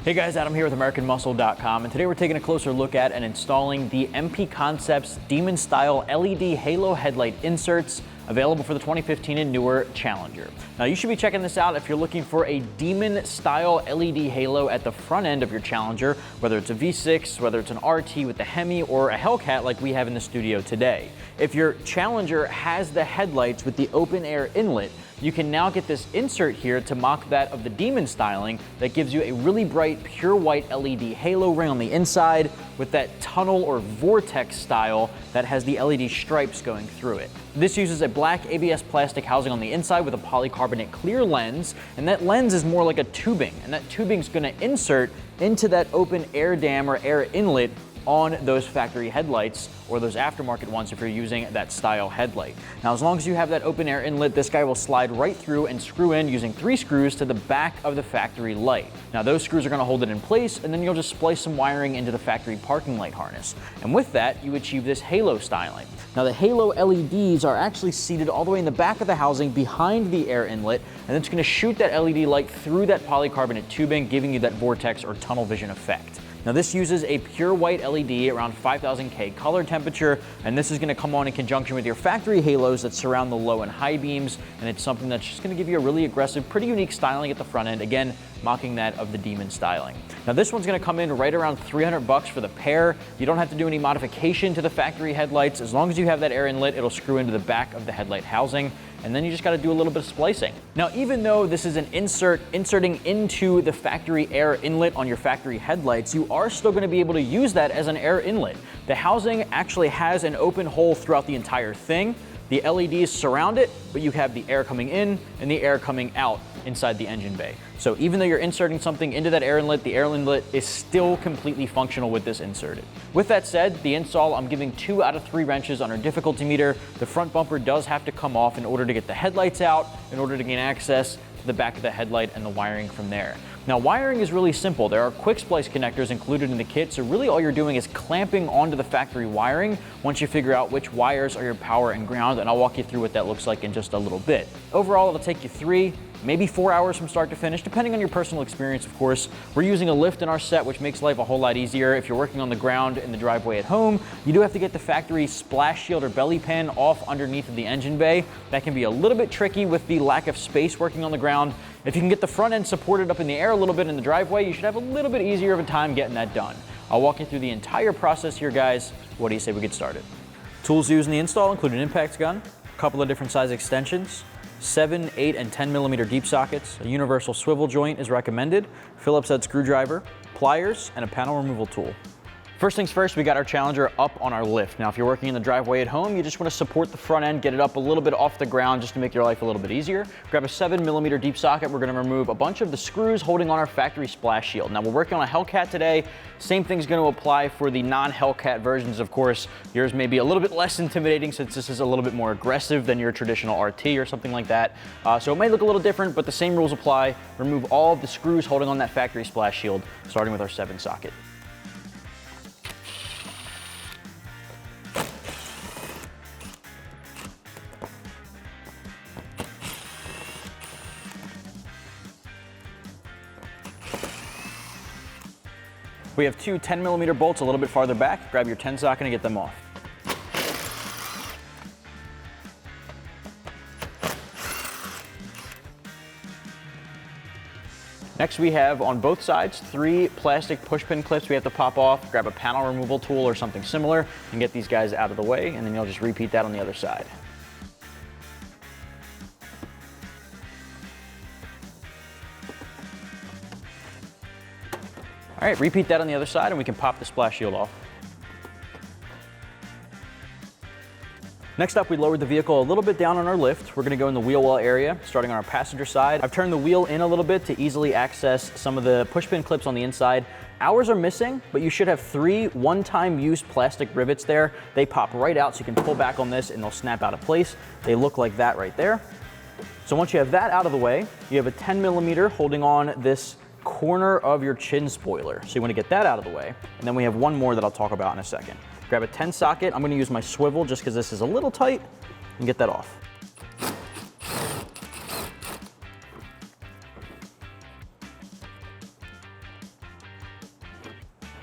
Hey guys, Adam here with AmericanMuscle.com, and today we're taking a closer look at and installing the MP Concepts Demon Style LED Halo headlight inserts available for the 2015 and newer Challenger. Now you should be checking this out if you're looking for a Demon Style LED halo at the front end of your Challenger, whether it's a V6, whether it's an RT with the Hemi, or a Hellcat like we have in the studio today. If your Challenger has the headlights with the open air inlet, you can now get this insert here to mock that of the Demon styling that gives you a really bright, pure white LED halo ring on the inside with that tunnel or vortex style that has the LED stripes going through it. This uses a black ABS plastic housing on the inside with a polycarbonate clear lens, and that lens is more like a tubing, and that tubing is going to insert into that open air dam or air inlet on those factory headlights or those aftermarket ones if you're using that style headlight. Now, as long as you have that open air inlet, this guy will slide right through and screw in using 3 screws to the back of the factory light. Now, those screws are going to hold it in place, and then you'll just splice some wiring into the factory parking light harness. And with that, you achieve this halo styling. Now, the halo LEDs are actually seated all the way in the back of the housing behind the air inlet, and it's going to shoot that LED light through that polycarbonate tubing, giving you that vortex or tunnel vision effect. Now, this uses a pure white LED around 5000 K color temperature, and this is going to come on in conjunction with your factory halos that surround the low and high beams, and it's something that's just going to give you a really aggressive, pretty unique styling at the front end, again, mocking that of the Demon styling. Now, this one's going to come in right around $300 for the pair. You don't have to do any modification to the factory headlights. As long as you have that air inlet, it'll screw into the back of the headlight housing, and then you just got to do a little bit of splicing. Now, even though this is an inserting into the factory air inlet on your factory headlights, you are still going to be able to use that as an air inlet. The housing actually has an open hole throughout the entire thing. The LEDs surround it, but you have the air coming in and the air coming out inside the engine bay. So even though you're inserting something into that air inlet, the air inlet is still completely functional with this inserted. With that said, the install, I'm giving 2 out of 3 wrenches on our difficulty meter. The front bumper does have to come off in order to get the headlights out, in order to gain access to the back of the headlight and the wiring from there. Now, wiring is really simple. There are quick splice connectors included in the kit, so really all you're doing is clamping onto the factory wiring once you figure out which wires are your power and ground, and I'll walk you through what that looks like in just a little bit. Overall, it'll take you 3, maybe 4 hours from start to finish, depending on your personal experience, of course. We're using a lift in our set, which makes life a whole lot easier. If you're working on the ground in the driveway at home, you do have to get the factory splash shield or belly pan off underneath of the engine bay. That can be a little bit tricky with the lack of space working on the ground. If you can get the front end supported up in the air a little bit in the driveway, you should have a little bit easier of a time getting that done. I'll walk you through the entire process here, guys. What do you say we get started? Tools used in the install include an impact gun, a couple of different size extensions, 7, 8, and 10 millimeter deep sockets, a universal swivel joint is recommended, Phillips head screwdriver, pliers, and a panel removal tool. First things first, we got our Challenger up on our lift. Now, if you're working in the driveway at home, you just want to support the front end, get it up a little bit off the ground just to make your life a little bit easier. Grab a 7 millimeter deep socket. We're going to remove a bunch of the screws holding on our factory splash shield. Now, we're working on a Hellcat today. Same thing's going to apply for the non-Hellcat versions, of course. Yours may be a little bit less intimidating since this is a little bit more aggressive than your traditional RT or something like that. So it may look a little different, but the same rules apply. Remove all of the screws holding on that factory splash shield, starting with our 7 socket. We have 2 10 millimeter bolts a little bit farther back. Grab your 10 socket and get them off. Next, we have on both sides 3 plastic push pin clips we have to pop off. Grab a panel removal tool or something similar and get these guys out of the way, and then you'll just repeat that on the other side. All right, repeat that on the other side and we can pop the splash shield off. Next up, we lowered the vehicle a little bit down on our lift. We're gonna go in the wheel well area, starting on our passenger side. I've turned the wheel in a little bit to easily access some of the push pin clips on the inside. Ours are missing, but you should have 3 one-time use plastic rivets there. They pop right out, so you can pull back on this and they'll snap out of place. They look like that right there. So once you have that out of the way, you have a 10 millimeter holding on this corner of your chin spoiler. So you want to get that out of the way. And then we have one more that I'll talk about in a second. Grab a 10 socket. I'm going to use my swivel just because this is a little tight, and get that off.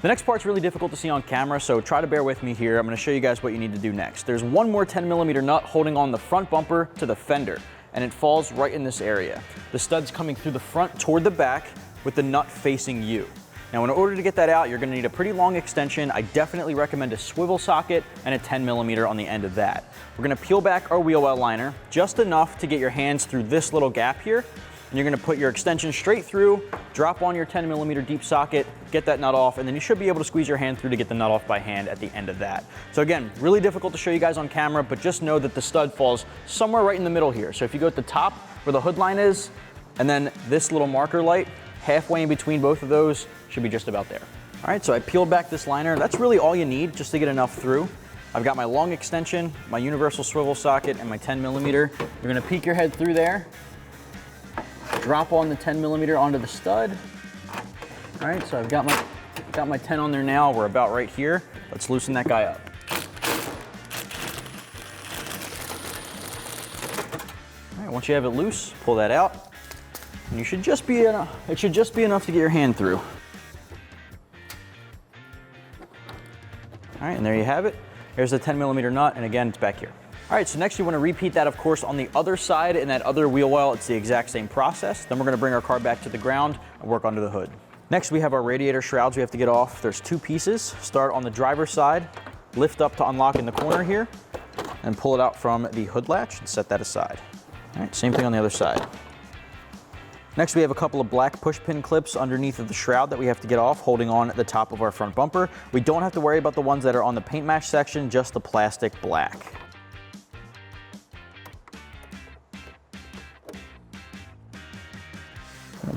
The next part's really difficult to see on camera, so try to bear with me here. I'm gonna show you guys what you need to do next. There's one more 10mm nut holding on the front bumper to the fender, and it falls right in this area. The stud's coming through the front toward the back with the nut facing you. Now, in order to get that out, you're gonna need a pretty long extension. I definitely recommend a swivel socket and a 10mm on the end of that. We're gonna peel back our wheel well liner just enough to get your hands through this little gap here. And you're gonna put your extension straight through, drop on your 10mm deep socket, get that nut off, and then you should be able to squeeze your hand through to get the nut off by hand at the end of that. So again, really difficult to show you guys on camera, but just know that the stud falls somewhere right in the middle here. So if you go at the top where the hood line is, and then this little marker light, halfway in between both of those should be just about there. All right, so I peeled back this liner. That's really all you need just to get enough through. I've got my long extension, my universal swivel socket, and my 10mm. You're gonna peek your head through there, drop on the 10mm onto the stud. All right, so I've got my 10 on there now. We're about right here. Let's loosen that guy up. All right, once you have it loose, pull that out. And you should just be enough, it should just be enough to get your hand through. All right, and there you have it. Here's the 10mm nut, and again, it's back here. All right, so next you want to repeat that, of course, on the other side in that other wheel well. It's the exact same process. Then we're going to bring our car back to the ground and work onto the hood. Next, we have our radiator shrouds we have to get off. There's two pieces. Start on the driver's side, lift up to unlock in the corner here, and pull it out from the hood latch and set that aside. All right, same thing on the other side. Next, we have a couple of black push pin clips underneath of the shroud that we have to get off, holding on at the top of our front bumper. We don't have to worry about the ones that are on the paint match section, just the plastic black.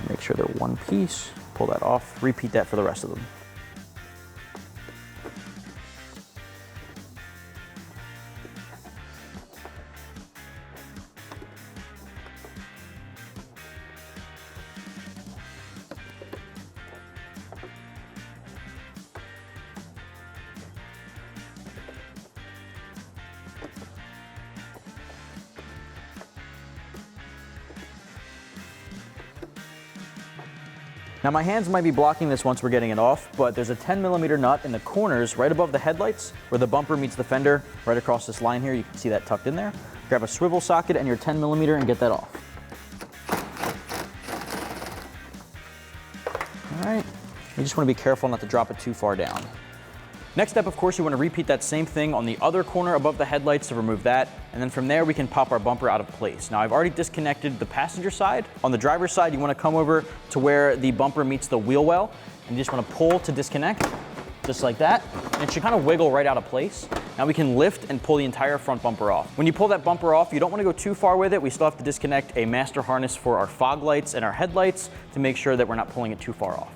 Make sure they're one piece, pull that off, repeat that for the rest of them. Now my hands might be blocking this once we're getting it off, but there's a 10mm nut in the corners right above the headlights where the bumper meets the fender, right across this line here. You can see that tucked in there. Grab a swivel socket and your 10mm and get that off. All right, you just want to be careful not to drop it too far down. Next step, of course, you want to repeat that same thing on the other corner above the headlights to remove that. And then from there, we can pop our bumper out of place. Now, I've already disconnected the passenger side. On the driver's side, you want to come over to where the bumper meets the wheel well. And you just want to pull to disconnect, just like that. And it should kind of wiggle right out of place. Now we can lift and pull the entire front bumper off. When you pull that bumper off, you don't want to go too far with it. We still have to disconnect a master harness for our fog lights and our headlights to make sure that we're not pulling it too far off.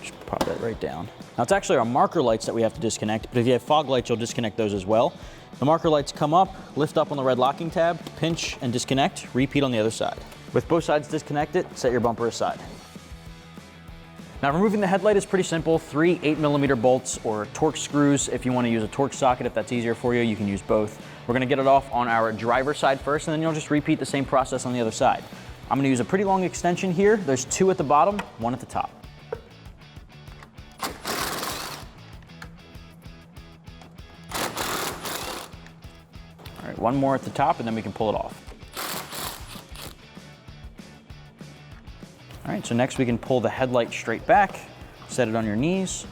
Just pop that right down. Now it's actually our marker lights that we have to disconnect, but if you have fog lights, you'll disconnect those as well. The marker lights come up, lift up on the red locking tab, pinch and disconnect, repeat on the other side. With both sides disconnected, set your bumper aside. Now removing the headlight is pretty simple. 3 8mm bolts or Torx screws. If you want to use a Torx socket, if that's easier for you, you can use both. We're going to get it off on our driver's side first, and then you'll just repeat the same process on the other side. I'm going to use a pretty long extension here. There's 2 at the bottom, 1 at the top. All right, 1 more at the top, and then we can pull it off. All right, so next we can pull the headlight straight back, set it on your knees,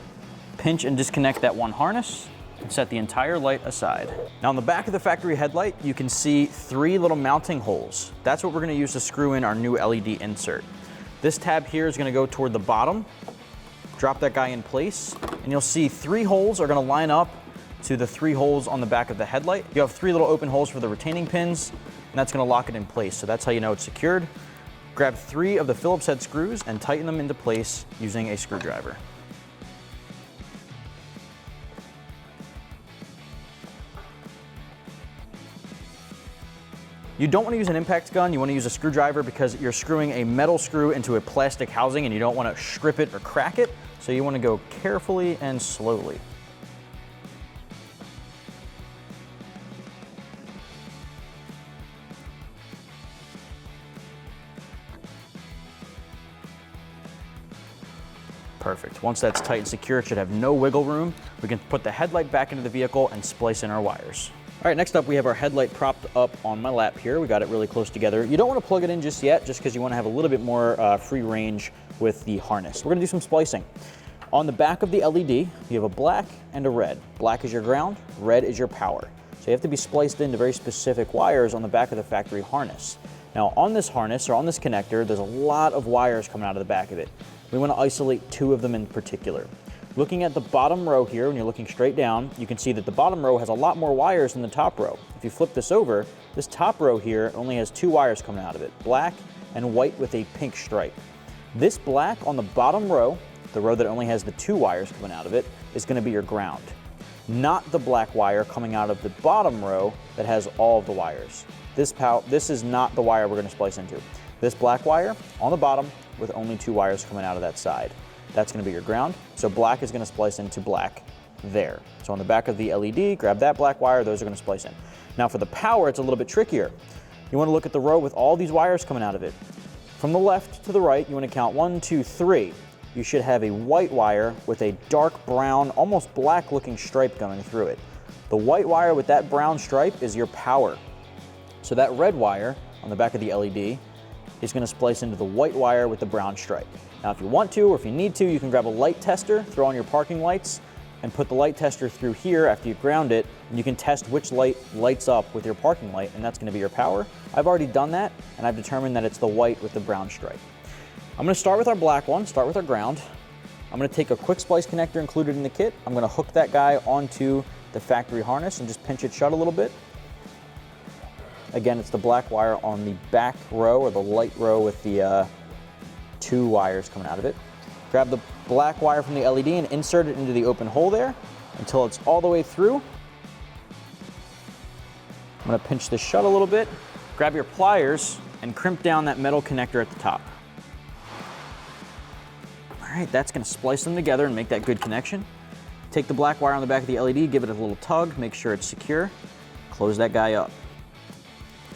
pinch and disconnect that 1 harness, and set the entire light aside. Now on the back of the factory headlight, you can see 3 little mounting holes. That's what we're gonna use to screw in our new LED insert. This tab here is gonna go toward the bottom, drop that guy in place, and you'll see 3 holes are gonna line up to the 3 holes on the back of the headlight. You have 3 little open holes for the retaining pins, and that's gonna lock it in place. So that's how you know it's secured. Grab 3 of the Phillips head screws and tighten them into place using a screwdriver. You don't want to use an impact gun, you want to use a screwdriver because you're screwing a metal screw into a plastic housing and you don't want to strip it or crack it, so you want to go carefully and slowly. Perfect. Once that's tight and secure, it should have no wiggle room. We can put the headlight back into the vehicle and splice in our wires. All right, next up we have our headlight propped up on my lap here. We got it really close together. You don't want to plug it in just yet, just because you want to have a little bit more free range with the harness. We're going to do some splicing. On the back of the LED, you have a black and a red. Black is your ground, red is your power. So you have to be spliced into very specific wires on the back of the factory harness. Now on this harness, or on this connector, there's a lot of wires coming out of the back of it. We want to isolate 2 of them in particular. Looking at the bottom row here, when you're looking straight down, you can see that the bottom row has a lot more wires than the top row. If you flip this over, this top row here only has 2 wires coming out of it, black and white with a pink stripe. This black on the bottom row, the row that only has the 2 wires coming out of it, is going to be your ground. Not the black wire coming out of the bottom row that has all of the wires. This is not the wire we're going to splice into. This black wire on the bottom with only 2 wires coming out of that side. That's going to be your ground. So black is going to splice into black there. So on the back of the LED, grab that black wire, those are going to splice in. Now for the power, it's a little bit trickier. You want to look at the row with all these wires coming out of it. From the left to the right, you want to count 1, 2, 3. You should have a white wire with a dark brown, almost black looking stripe going through it. The white wire with that brown stripe is your power. So that red wire on the back of the LED is going to splice into the white wire with the brown stripe. Now if you want to, or if you need to, you can grab a light tester, throw on your parking lights, and put the light tester through here after you ground it, and you can test which light lights up with your parking light, and that's going to be your power. I've already done that, and I've determined that it's the white with the brown stripe. I'm going to start with our black one, start with our ground. I'm going to take a quick splice connector included in the kit. I'm going to hook that guy onto the factory harness and just pinch it shut a little bit. Again, it's the black wire on the back row, or the light row with the 2 wires coming out of it. Grab the black wire from the LED and insert it into the open hole there until it's all the way through. I'm going to pinch this shut a little bit. Grab your pliers and crimp down that metal connector at the top. All right, that's going to splice them together and make that good connection. Take the black wire on the back of the LED, give it a little tug, make sure it's secure. Close that guy up,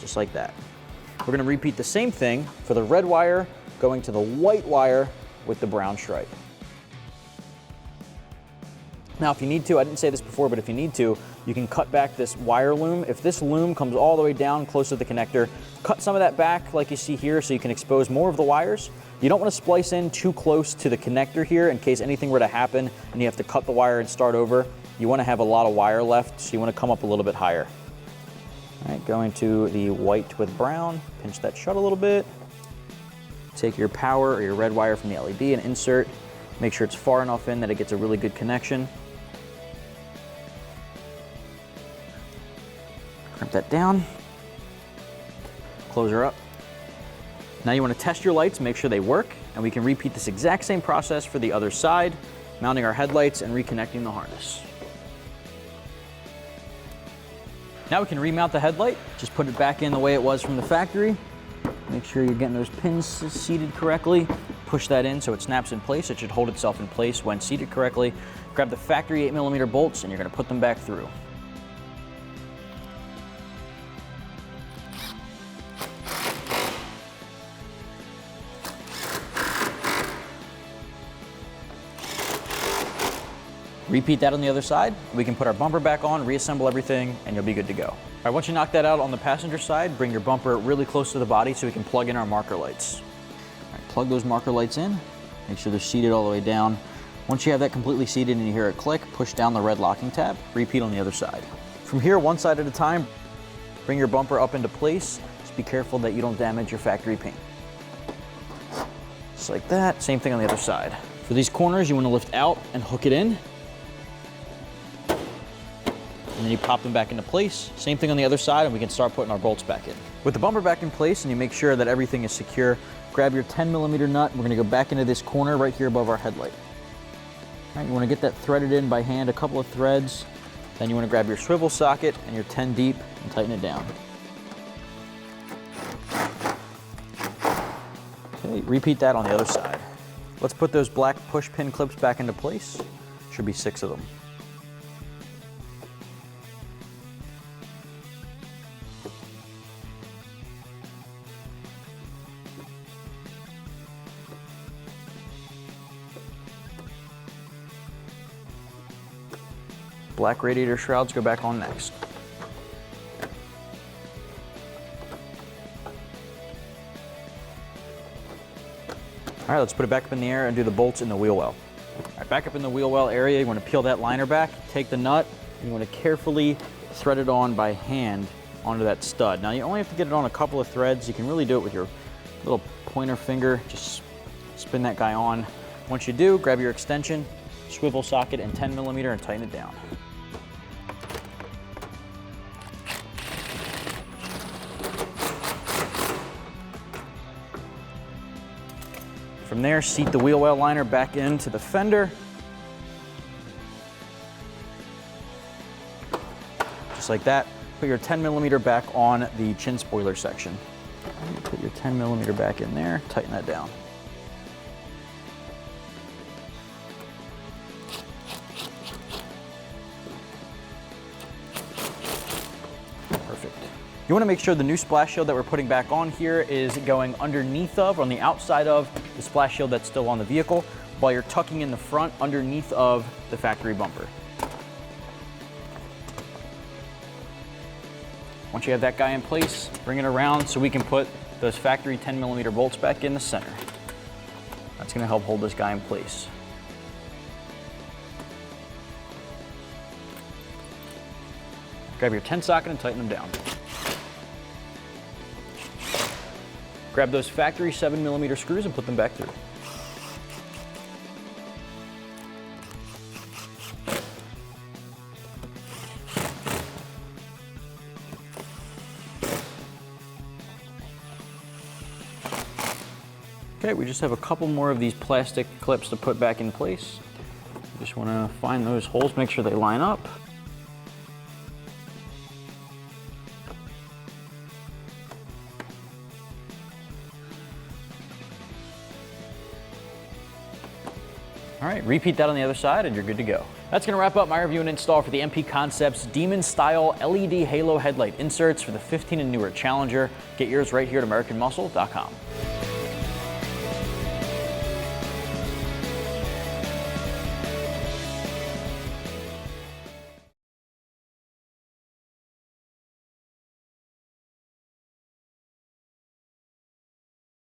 just like that. We're going to repeat the same thing for the red wire going to the white wire with the brown stripe. Now if you need to, I didn't say this before, but if you need to, you can cut back this wire loom. If this loom comes all the way down close to the connector, cut some of that back like you see here so you can expose more of the wires. You don't want to splice in too close to the connector here in case anything were to happen and you have to cut the wire and start over. You want to have a lot of wire left, so you want to come up a little bit higher. All right, going to the white with brown, pinch that shut a little bit. Take your power or your red wire from the LED and insert. Make sure it's far enough in that it gets a really good connection. Crimp that down. Close her up. Now you want to test your lights, make sure they work, and we can repeat this exact same process for the other side, mounting our headlights and reconnecting the harness. Now we can remount the headlight. Just put it back in the way it was from the factory. Make sure you're getting those pins seated correctly. Push that in so it snaps in place. It should hold itself in place when seated correctly. Grab the factory 8mm bolts and you're going to put them back through. Repeat that on the other side. We can put our bumper back on, reassemble everything, and you'll be good to go. All right, once you knock that out on the passenger side, bring your bumper really close to the body so we can plug in our marker lights. All right, plug those marker lights in. Make sure they're seated all the way down. Once you have that completely seated and you hear it click, push down the red locking tab. Repeat on the other side. From here, one side at a time, bring your bumper up into place. Just be careful that you don't damage your factory paint. Just like that. Same thing on the other side. For these corners, you want to lift out and hook it in. And then you pop them back into place. Same thing on the other side, and we can start putting our bolts back in. With the bumper back in place and you make sure that everything is secure, grab your 10mm nut. We're gonna go back into this corner right here above our headlight. All right, you wanna get that threaded in by hand, a couple of threads. Then you wanna grab your swivel socket and your 10 deep and tighten it down. Okay, repeat that on the other side. Let's put those black push pin clips back into place. Should be 6 of them. Black radiator shrouds go back on next. All right, let's put it back up in the air and do the bolts in the wheel well. All right, back up in the wheel well area, you want to peel that liner back, take the nut, and you want to carefully thread it on by hand onto that stud. Now you only have to get it on a couple of threads. You can really do it with your little pointer finger. Just spin that guy on. Once you do, grab your extension, swivel socket and 10mm and tighten it down. From there, seat the wheel well liner back into the fender. Just like that. Put your 10mm back on the chin spoiler section. Put your 10mm back in there, tighten that down. Perfect. You want to make sure the new splash shield that we're putting back on here is going underneath of, on the outside of, the splash shield that's still on the vehicle, while you're tucking in the front underneath of the factory bumper. Once you have that guy in place, bring it around so we can put those factory 10mm bolts back in the center. That's going to help hold this guy in place. Grab your 10 socket and tighten them down. Grab those factory 7mm screws and put them back through. Okay, we just have a couple more of these plastic clips to put back in place. Just want to find those holes, make sure they line up. All right, repeat that on the other side and you're good to go. That's gonna wrap up my review and install for the MP Concepts Demon Style LED Halo headlight inserts for the 15 and newer Challenger. Get yours right here at AmericanMuscle.com.